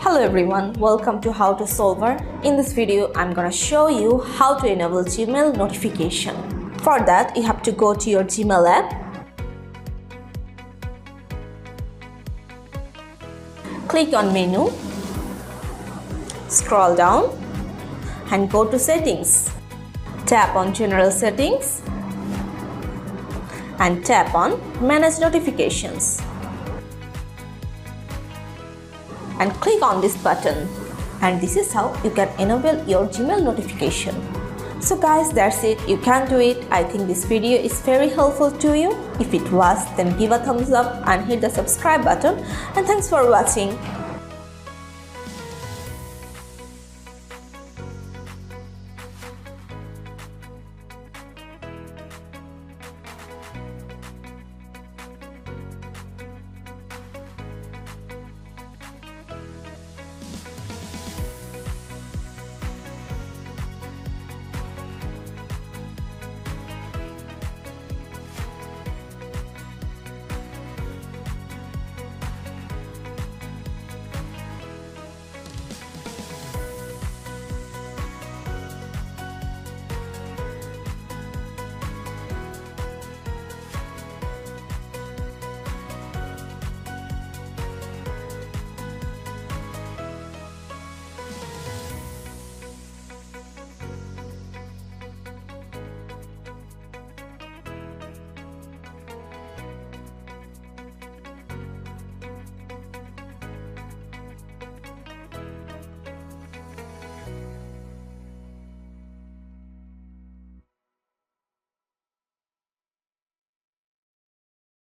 Hello everyone, welcome to How to Solver. In this video, I'm gonna show you how to enable Gmail notification. For that, you have to go to your Gmail app. Click on menu, scroll down and go to settings. Tap on general settings and tap on manage notifications. And click on this button, and this is how you can enable your Gmail notification. So guys, that's it. You can do it. I think this video is very helpful to you. If it was, then give a thumbs up and hit the subscribe button, and thanks for watching.